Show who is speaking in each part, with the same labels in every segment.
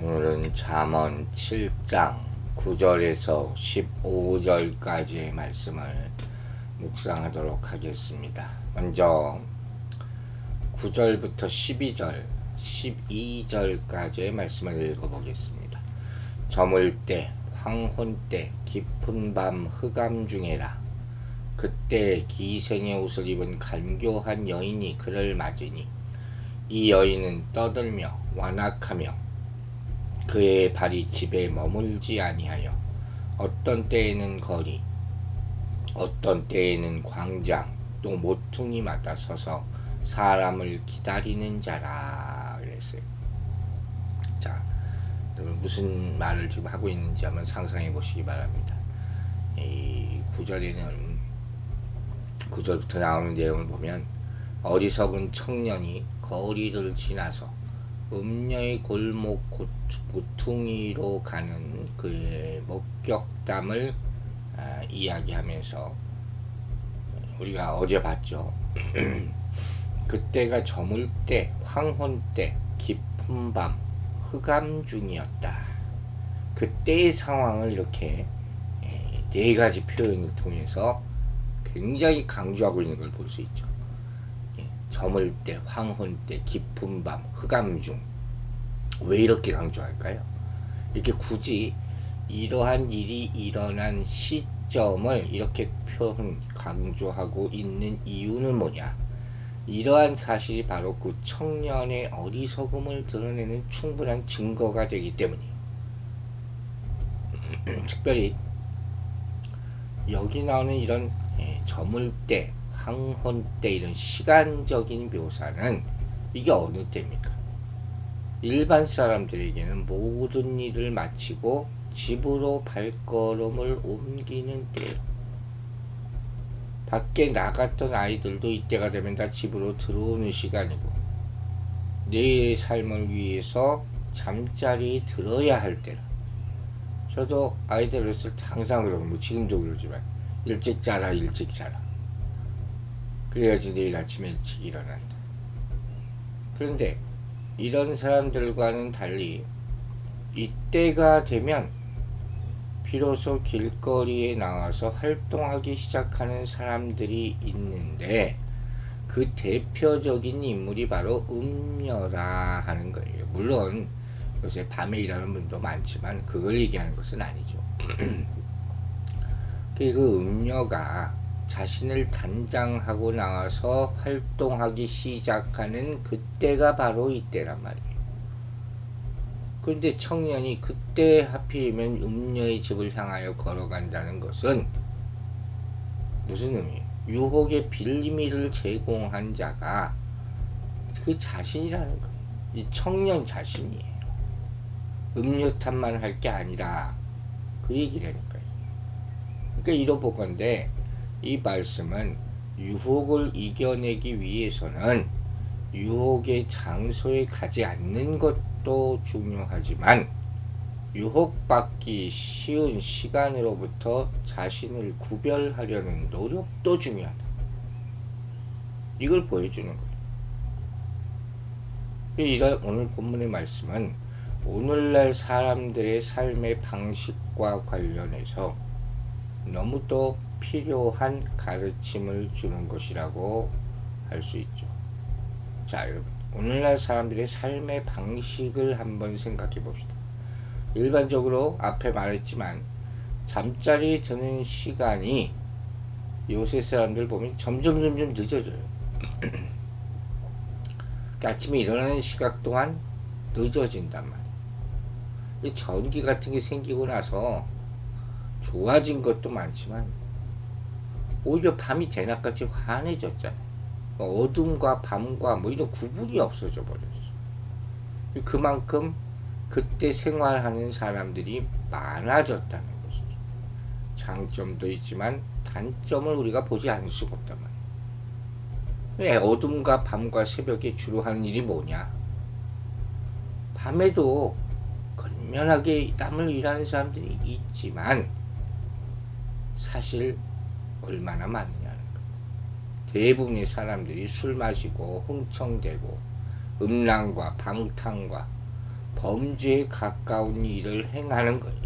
Speaker 1: 오늘은 잠언 7장 9절에서 15절까지의 말씀을 묵상하도록 하겠습니다. 먼저 9절부터 12절, 12절까지의 말씀을 읽어보겠습니다. 저물 때, 황혼 때, 깊은 밤 흑암 중에라. 그때 기생의 옷을 입은 간교한 여인이 그를 맞으니 이 여인은 떠들며 완악하며 그의 발이 집에 머물지 아니하여 어떤 때에는 거리, 어떤 때에는 광장, 또 모퉁이마다 서서 사람을 기다리는 자라 그랬어요. 자, 여러분 무슨 말을 지금 하고 있는지 한번 상상해 보시기 바랍니다. 이 9절부터 나오는 내용을 보면 어리석은 청년이 거리를 지나서 음녀의 골목 모퉁이로 가는 그의 목격담을 이야기하면서 우리가 어제 봤죠. 그때가 저물 때, 황혼 때, 깊은 밤, 흑암 중이었다. 그때의 상황을 이렇게 네 가지 표현을 통해서 굉장히 강조하고 있는 걸 볼 수 있죠. 저물 때, 황혼 때, 깊은 밤, 흑암 중. 왜 이렇게 강조할까요? 이렇게 굳이 이러한 일이 일어난 시점을 이렇게 강조하고 있는 이유는 뭐냐? 이러한 사실이 바로 그 청년의 어리석음을 드러내는 충분한 증거가 되기 때문이에요. 특별히 여기 나오는 이런 저물 때, 황혼 때 이런 시간적인 묘사는 이게 어느 때입니까? 일반 사람들에게는 모든 일을 마치고 집으로 발걸음을 옮기는 때예요. 밖에 나갔던 아이들도 이때가 되면 다 집으로 들어오는 시간이고 내일의 삶을 위해서 잠자리에 들어야 할 때라. 저도 아이들 어렸을 때 항상 그러고 뭐 지금도 그러지만 일찍 자라 일찍 자라. 그래야지 내일 아침에 일찍 일어난다. 그런데 이런 사람들과는 달리 이때가 되면 비로소 길거리에 나와서 활동하기 시작하는 사람들이 있는데 그 대표적인 인물이 바로 음녀라 하는 거예요. 물론 요새 밤에 일하는 분도 많지만 그걸 얘기하는 것은 아니죠. 그 음녀가 자신을 단장하고 나와서 활동하기 시작하는 그때가 바로 이때란 말이에요. 그런데 청년이 그때 하필이면 음녀의 집을 향하여 걸어간다는 것은 무슨 의미예요? 유혹의 빌미를 제공한 자가 그 자신이라는 거예요. 이 청년 자신이에요. 음료 탓만 할 게 아니라 그 얘기라니까요. 그러니까 이러보건대 이 말씀은 유혹을 이겨내기 위해서는 유혹의 장소에 가지 않는 것도 중요하지만 유혹받기 쉬운 시간으로부터 자신을 구별하려는 노력도 중요하다. 이걸 보여주는 거예요. 이런 오늘 본문의 말씀은 오늘날 사람들의 삶의 방식과 관련해서 너무도 필요한 가르침을 주는 것이라고 할 수 있죠. 자, 여러분, 오늘날 사람들의 삶의 방식을 한번 생각해 봅시다. 일반적으로 앞에 말했지만 잠자리에 드는 시간이 요새 사람들 보면 점점 늦어져요. 아침에 일어나는 시각 또한 늦어진단 말이에요. 전기 같은 게 생기고 나서 좋아진 것도 많지만 오히려 밤이 대낮같이 환해졌잖아요. 어둠과 밤과 뭐 이런 구분이 없어져 버렸어. 그만큼 그때 생활하는 사람들이 많아졌다는 것이죠. 장점도 있지만 단점을 우리가 보지 않을 수가 없단 말이에요. 왜 어둠과 밤과 새벽에 주로 하는 일이 뭐냐? 밤에도 건면하게 땀을 일하는 사람들이 있지만 사실 얼마나 많냐는 거예요. 대부분의 사람들이 술 마시고 흥청대고 음란과 방탕과 범죄에 가까운 일을 행하는 거예요.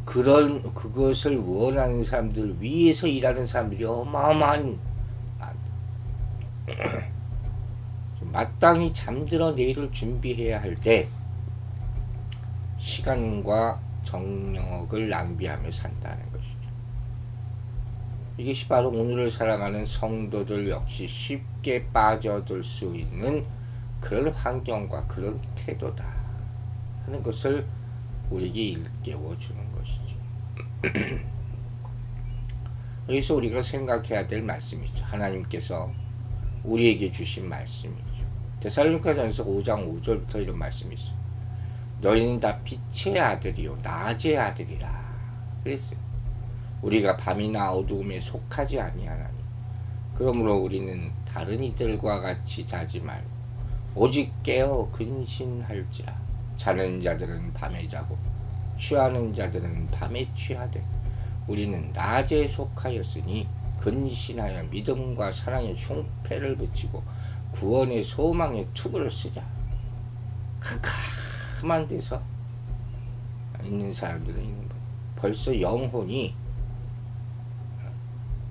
Speaker 1: 그것을 원하는 사람들 위해서 일하는 사람들이 어마어마한 마땅히 잠들어 내일을 준비해야 할 때 시간과 정력을 낭비하며 산다는 것이죠. 이것이 바로 오늘을 살아가는 성도들 역시 쉽게 빠져들 수 있는 그런 환경과 그런 태도다 하는 것을 우리에게 일깨워 주는 것이죠. 여기서 우리가 생각해야 될 말씀이죠. 하나님께서 우리에게 주신 말씀이죠. 데살로니가전서 5장 5절부터 이런 말씀이 있어요. 너희는 다 빛의 아들이요 낮의 아들이라 그랬어요. 우리가 밤이나 어두움에 속하지 아니하나니 그러므로 우리는 다른 이들과 같이 자지 말고 오직 깨어 근신할지라. 자는 자들은 밤에 자고 취하는 자들은 밤에 취하되 우리는 낮에 속하였으니 근신하여 믿음과 사랑의 흉패를 붙이고 구원의 소망의 투구를 쓰자. 캄캄한 데서 있는 사람들은 있는 거예요. 벌써 영혼이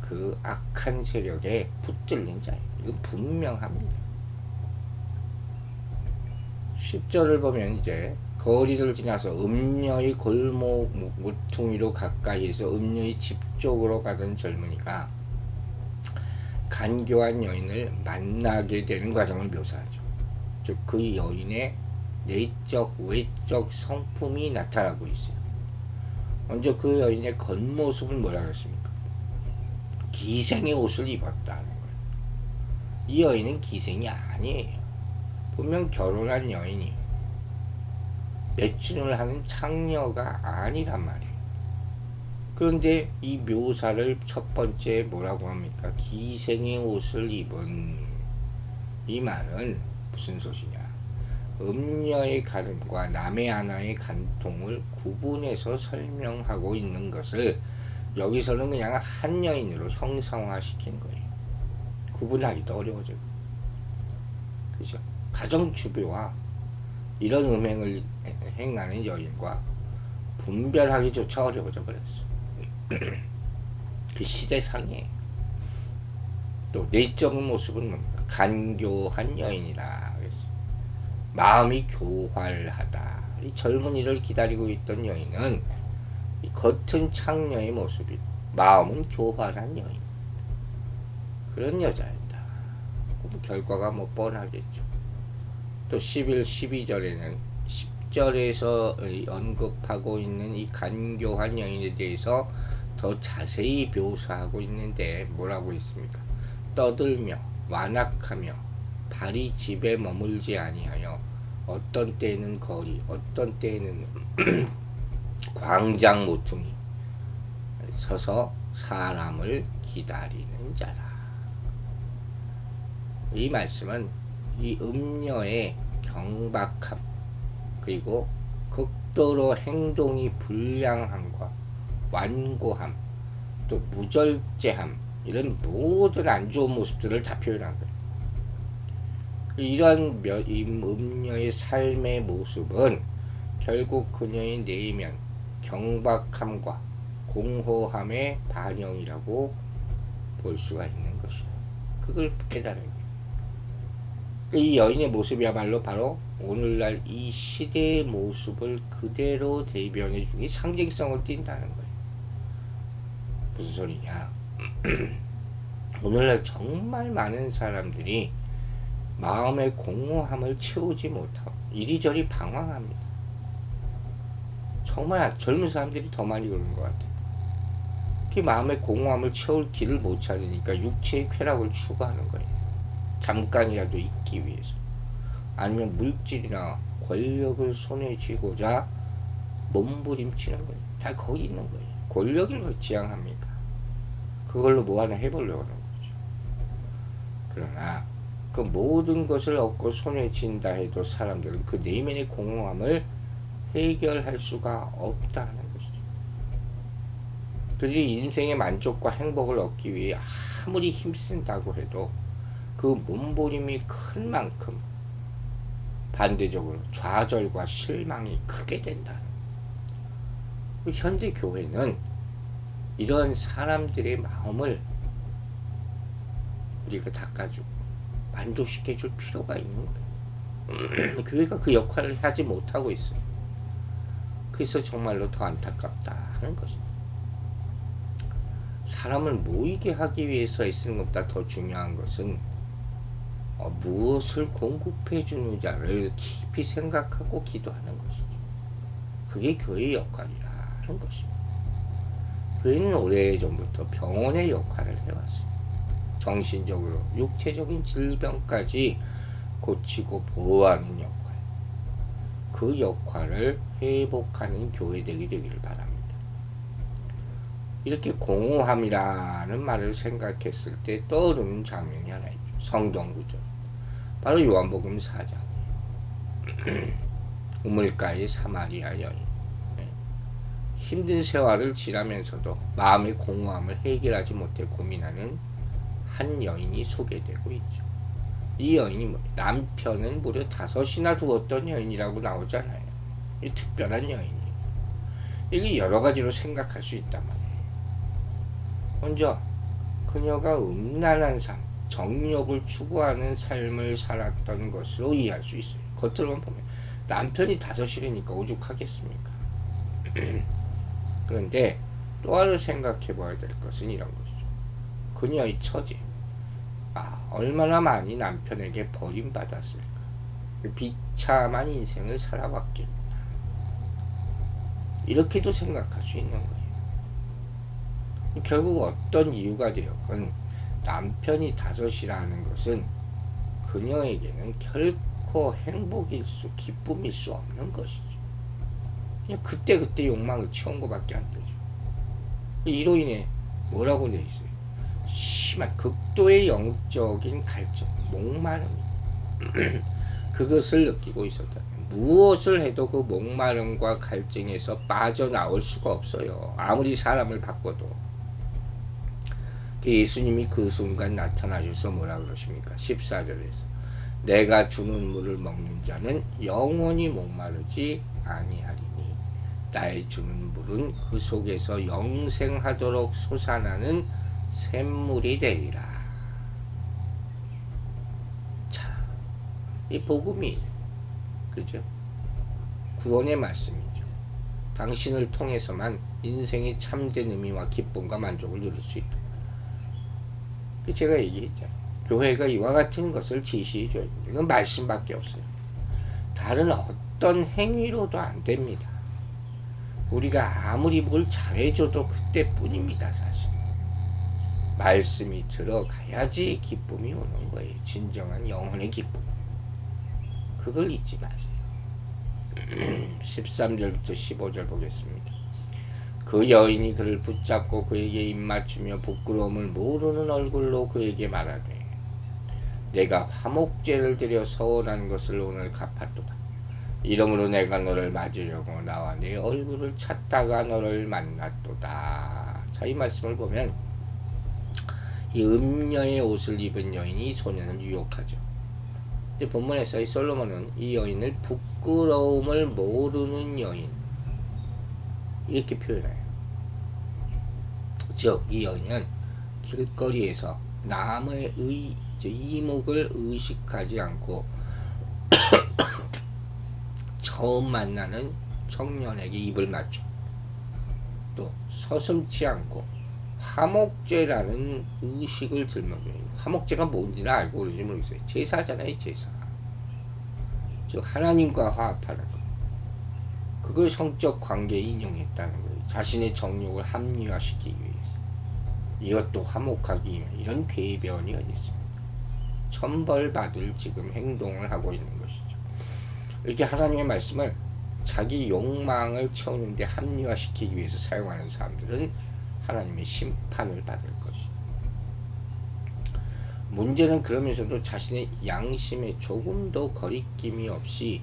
Speaker 1: 그 악한 세력에 붙들린 자예요. 이건 분명합니다. 10절을 보면 이제 거리를 지나서 음녀의 골목 모퉁이로 가까이에서 음녀의 집 쪽으로 가던 젊은이가 간교한 여인을 만나게 되는 과정을 묘사하죠. 즉 그 여인의 내적 외적 성품이 나타나고 있어요. 먼저 그 여인의 겉모습은 뭐라 그랬습니까? 기생의 옷을 입었다는 거예요. 이 여인은 기생이 아니에요. 분명 결혼한 여인이 매춘을 하는 창녀가 아니란 말이에요. 그런데 이 묘사를 첫 번째 뭐라고 합니까? 기생의 옷을 입은 이 말은 무슨 소식이냐? 음녀의 가슴과 남의 하나의 간통을 구분해서 설명하고 있는 것을 여기서는 그냥 한 여인으로 형상화시킨 거예요. 구분하기도 어려워져요. 그죠? 가정주부와 이런 음행을 행하는 여인과 분별하기조차 어려워져 버렸어. 그 시대상이에요. 또 내적인 모습은 뭡니까? 간교한 여인이라 그랬어요. 마음이 교활하다. 이 젊은이를 기다리고 있던 여인은 이 겉은 창녀의 모습이고 마음은 교활한 여인. 그런 여자였다. 결과가 뭐 뻔하겠죠. 또 11, 12절에는 10절에서 언급하고 있는 이 간교한 여인에 대해서 더 자세히 묘사하고 있는데 뭐라고 있습니까? 떠들며 완악하며 발이 집에 머물지 아니하여 어떤 때에는 거리, 어떤 때에는 광장 모퉁이 서서 사람을 기다리는 자라. 이 말씀은 이 음녀의 경박함 그리고 극도로 행동이 불량함과 완고함 또 무절제함 이런 모든 안 좋은 모습들을 다 표현한 거예요. 이런 음녀의 삶의 모습은 결국 그녀의 내면 경박함과 공허함의 반영이라고 볼 수가 있는 것이에요. 그걸 깨달아야 돼요. 이 여인의 모습이야말로 바로 오늘날 이 시대의 모습을 그대로 대변해 주기 상징성을 띈다는 거예요. 무슨 소리냐? 오늘날 정말 많은 사람들이 마음의 공허함을 채우지 못하고 이리저리 방황합니다. 정말 젊은 사람들이 더 많이 그러는 것 같아요. 그 마음의 공허함을 채울 길을 못 찾으니까 육체의 쾌락을 추구하는 거예요. 잠깐이라도 있기 위해서. 아니면 물질이나 권력을 손에 쥐고자 몸부림치는 거예요. 다 거기 있는 거예요. 권력을 뭘 지향합니까? 그걸로 뭐 하나 해보려고 하는 거죠. 그러나 그 모든 것을 얻고 손에 쥔다 해도 사람들은 그 내면의 공허함을 해결할 수가 없다는 것이죠. 그들이 인생의 만족과 행복을 얻기 위해 아무리 힘쓴다고 해도 그 몸부림이 큰 만큼 반대적으로 좌절과 실망이 크게 된다. 현대 교회는 이런 사람들의 마음을 우리가 닦아주고 만족시켜줄 필요가 있는 거예요. 교회가 그 역할을 하지 못하고 있어요. 그래서 정말로 더 안타깝다 하는 것입니다. 사람을 모이게 하기 위해서 애쓰는 것보다 더 중요한 것은 무엇을 공급해 주느냐를 깊이 생각하고 기도하는 것이죠. 그게 교회의 역할이라 하는 것입니다. 교회는 오래전부터 병원의 역할을 해왔어요. 정신적으로 육체적인 질병까지 고치고 보호하는 역할, 그 역할을 회복하는 교회되게 되기를 바랍니다. 이렇게 공허함이라는 말을 생각했을 때 떠오르는 장면이 하나 있죠. 성경 구절, 바로 요한복음 4장 우물가의 사마리아 여인. 힘든 생활을 지나면서도 마음의 공허함을 해결하지 못해 고민하는 한 여인이 소개되고 있죠. 이 여인이 남편은 무려 5이나 두었던 여인이라고 나오잖아요. 이 특별한 여인이에요. 이게 여러 가지로 생각할 수 있단 말이에요. 먼저 그녀가 음란한 삶, 정욕을 추구하는 삶을 살았던 것으로 이해할 수 있어요. 겉으로만 보면 남편이 5이니까 오죽하겠습니까? 그런데 또 하나 생각해 봐야 될 것은 이런 것이죠. 그녀의 처지, 얼마나 많이 남편에게 버림받았을까. 비참한 인생을 살아왔겠구나. 이렇게도 생각할 수 있는 거예요. 결국 어떤 이유가 되었건 남편이 5이라는 것은 그녀에게는 결코 행복일 수, 기쁨일 수 없는 것이죠. 그냥 그때 욕망을 채운 것밖에 안 되죠. 이로 인해 뭐라고 돼 있어요? 심한 극도의 영적인 갈증, 목마름, 그것을 느끼고 있었다. 무엇을 해도 그 목마름과 갈증에서 빠져나올 수가 없어요. 아무리 사람을 바꿔도. 예수님이 그 순간 나타나셔서 뭐라 그러십니까? 14절에서 내가 주는 물을 먹는 자는 영원히 목마르지 아니하리니 나의 주는 물은 그 속에서 영생하도록 솟아나는 샘물이 되리라. 자, 이 복음이 그죠? 구원의 말씀이죠. 당신을 통해서만 인생의 참된 의미와 기쁨과 만족을 누릴 수 있다. 제가 얘기했잖아요. 교회가 이와 같은 것을 지시해 줘야 됩니다. 이건 말씀밖에 없어요. 다른 어떤 행위로도 안 됩니다. 우리가 아무리 뭘 잘해줘도 그때뿐입니다. 사실 말씀이 들어가야지 기쁨이 오는 거예요. 진정한 영혼의 기쁨. 그걸 잊지 마세요. 13절부터 15절 보겠습니다. 그 여인이 그를 붙잡고 그에게 입맞추며 부끄러움을 모르는 얼굴로 그에게 말하되 내가 화목제를 드려 서운한 것을 오늘 갚았도다. 이러므로 내가 너를 맞으려고 나와 내 얼굴을 찾다가 너를 만났도다. 자, 이 말씀을 보면 이 음녀의 옷을 입은 여인이 소년을 유혹하죠. 근데 본문에서 이 솔로몬은 이 여인을 부끄러움을 모르는 여인 이렇게 표현해요. 즉, 이 여인은 길거리에서 남의 이목을 의식하지 않고 처음 만나는 청년에게 입을 맞춰 또 서슴지 않고 화목제라는 의식을 들먹여요. 화목제가 뭔지는 알고 그러지 모르겠어요. 제사잖아요, 제사. 즉 하나님과 화합하는 것. 그걸 성적 관계에 인용했다는 거예요. 자신의 정욕을 합리화시키기 위해서. 이것도 화목하기 위해 이런 궤변이 어디 있습니까? 천벌받을 지금 행동을 하고 있는 것이죠. 이렇게 하나님의 말씀을 자기 욕망을 채우는데 합리화시키기 위해서 사용하는 사람들은 하나님의 심판을 받을 것이죠. 문제는 그러면서도 자신의 양심에 조금도 거리낌이 없이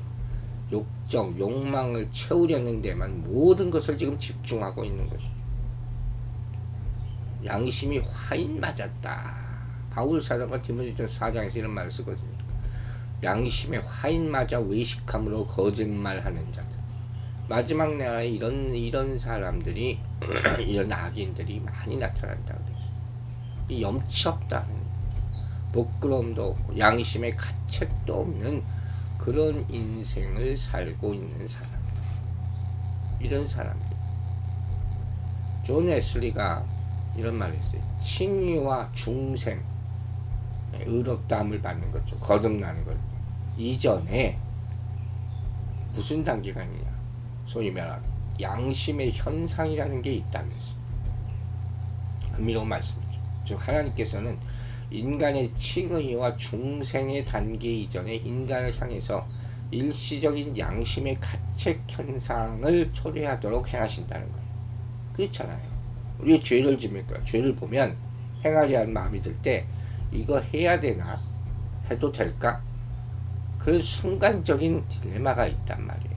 Speaker 1: 욕망을 채우려는 데만 모든 것을 지금 집중하고 있는 것이죠. 양심이 화인 맞았다. 바울 사도가 디모데전서 4장에서 이런 말을 쓰거든요. 양심의 화인마저 외식함으로 거짓말하는 자들. 마지막 날에 이런 사람들이 이런 악인들이 많이 나타난다 그랬어. 이 염치 없다는, 부끄러움도 없고 양심의 가책도 없는 그런 인생을 살고 있는 사람. 이런 사람들. 존 웨슬리가 이런 말을 했어요. 칭의와 중생, 의롭다함을 받는 거죠. 거듭나는 것 이전에 무슨 단계가 있냐, 소위 말하는 양심의 현상이라는 게 있다고 했어요. 흥미로운 말씀이죠. 즉 하나님께서는 인간의 칭의와 중생의 단계 이전에 인간을 향해서 일시적인 양심의 가책 현상을 초래하도록 행하신다는 거예요. 그렇잖아요. 우리가 죄를 지으니까 죄를 보면 행하려 할 마음이 들 때 이거 해야 되나? 해도 될까? 그런 순간적인 딜레마가 있단 말이에요.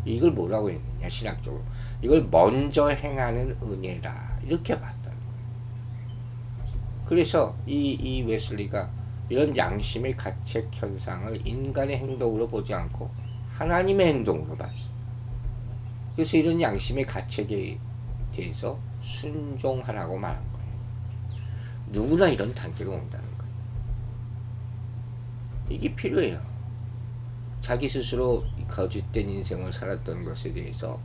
Speaker 1: 이걸 뭐라고 했느냐, 신학적으로. 이걸 먼저 행하는 은혜라, 이렇게 봤다는 거예요. 그래서 이 웨슬리가 이런 양심의 가책 현상을 인간의 행동으로 보지 않고 하나님의 행동으로 봤어요. 그래서 이런 양심의 가책에 대해서 순종하라고 말한 거예요. 누구나 이런 단계가 온다는 거예요. 이게 필요해요. 자기 스스로 거짓된 인생을 살았던 것에 대해서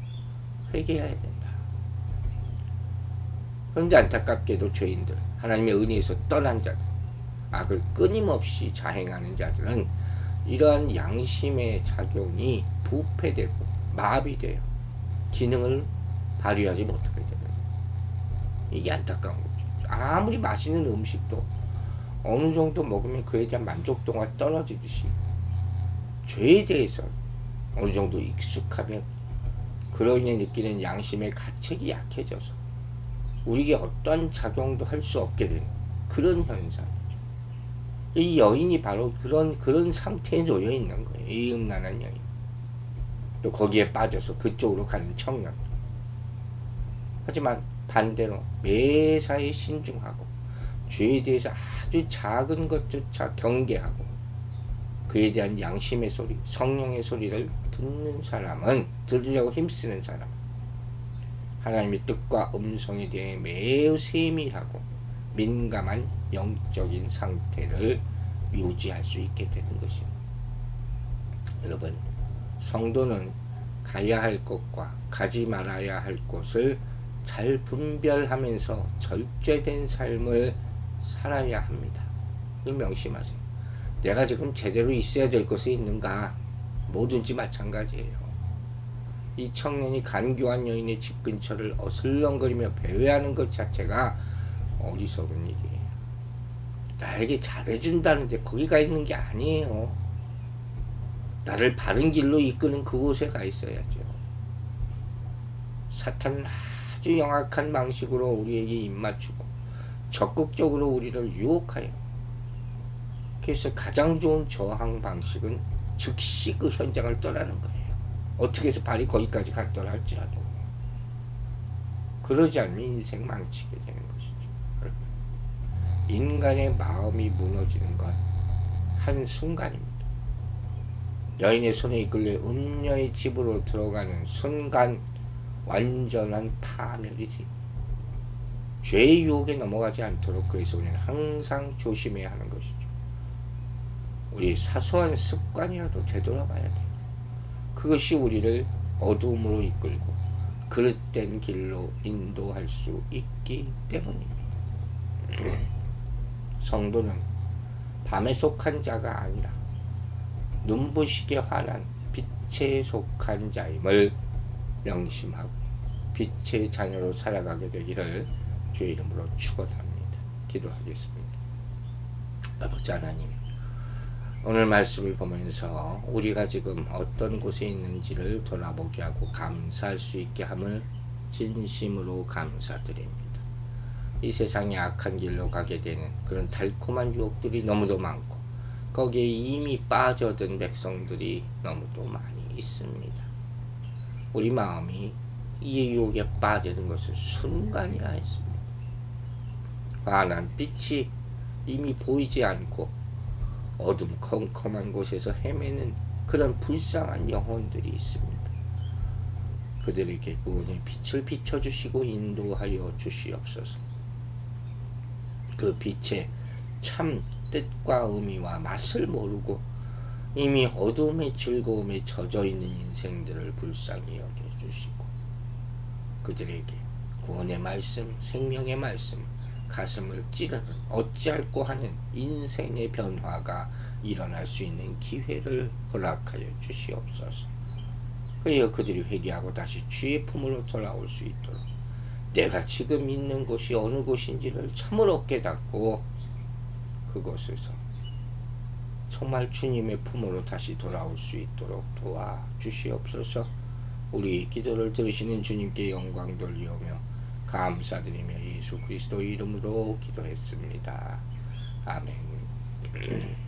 Speaker 1: 회개해야 된다. 그런데 안타깝게도 죄인들, 하나님의 은혜에서 떠난 자들, 악을 끊임없이 자행하는 자들은 이러한 양심의 작용이 부패되고 마비되어 기능을 발휘하지 못하게 되는, 이게 안타까운 거죠. 아무리 맛있는 음식도 어느 정도 먹으면 그에 대한 만족도가 떨어지듯이 죄에 대해서 어느 정도 익숙하면 그로 인해 느끼는 양심의 가책이 약해져서 우리에게 어떤 작용도 할 수 없게 되는 그런 현상이죠. 이 여인이 바로 그런 상태에 놓여 있는 거예요. 이 음란한 여인. 또 거기에 빠져서 그쪽으로 가는 청년. 하지만 반대로 매사에 신중하고 죄에 대해서 아주 작은 것조차 경계하고 그에 대한 양심의 소리, 성령의 소리를 듣는 사람은, 들으려고 힘쓰는 사람, 하나님의 뜻과 음성에 대해 매우 세밀하고 민감한 영적인 상태를 유지할 수 있게 되는 것입니다. 여러분, 성도는 가야 할 곳과 가지 말아야 할 곳을 잘 분별하면서 절제된 삶을 살아야 합니다. 이걸 명심하세요. 내가 지금 제대로 있어야 될 곳에 있는가? 뭐든지 마찬가지예요. 이 청년이 간교한 여인의 집 근처를 어슬렁거리며 배회하는 것 자체가 어리석은 일이에요. 나에게 잘해준다는데 거기 가 있는 게 아니에요. 나를 바른 길로 이끄는 그곳에 가 있어야죠. 사탄은 아주 영악한 방식으로 우리에게 입맞추고 적극적으로 우리를 유혹하여, 그래서 가장 좋은 저항 방식은 즉시 그 현장을 떠나는 거예요. 어떻게 해서 발이 거기까지 갔더라 할지라도. 그러지 않으면 인생 망치게 되는 것이죠. 인간의 마음이 무너지는 건 한순간입니다. 여인의 손에 이끌려 음녀의 집으로 들어가는 순간 완전한 파멸이지. 죄의 유혹에 넘어가지 않도록 그래서 우리는 항상 조심해야 하는 것이죠. 우리 사소한 습관이라도 되돌아봐야 돼요. 그것이 우리를 어두움으로 이끌고 그릇된 길로 인도할 수 있기 때문입니다. 성도는 밤에 속한 자가 아니라 눈부시게 환한 빛에 속한 자임을 명심하고 빛의 자녀로 살아가게 되기를 주의 이름으로 축원합니다. 기도하겠습니다. 아버지 하나님, 오늘 말씀을 보면서 우리가 지금 어떤 곳에 있는지를 돌아보게 하고 감사할 수 있게 함을 진심으로 감사드립니다. 이 세상에 악한 길로 가게 되는 그런 달콤한 유혹들이 너무도 많고 거기에 이미 빠져든 백성들이 너무도 많이 있습니다. 우리 마음이 이 유혹에 빠지는 것은 순간이라 했습니다. 환한 빛이 이미 보이지 않고 어둠컴컴한 곳에서 헤매는 그런 불쌍한 영혼들이 있습니다. 그들에게 구원의 빛을 비춰주시고 인도하여 주시옵소서. 그 빛의 참 뜻과 의미와 맛을 모르고 이미 어둠의 즐거움에 젖어 있는 인생들을 불쌍히 여겨주시고 그들에게 구원의 말씀, 생명의 말씀, 가슴을 찌르는 어찌할꼬 하는 인생의 변화가 일어날 수 있는 기회를 허락하여 주시옵소서. 그리하여 그들이 회개하고 다시 주의 품으로 돌아올 수 있도록 내가 지금 있는 곳이 어느 곳인지를 참으로 깨닫고 그곳에서 정말 주님의 품으로 다시 돌아올 수 있도록 도와주시옵소서. 우리 기도를 들으시는 주님께 영광 돌리오며 감사드리며 예수 그리스도 이름으로 기도했습니다. 아멘.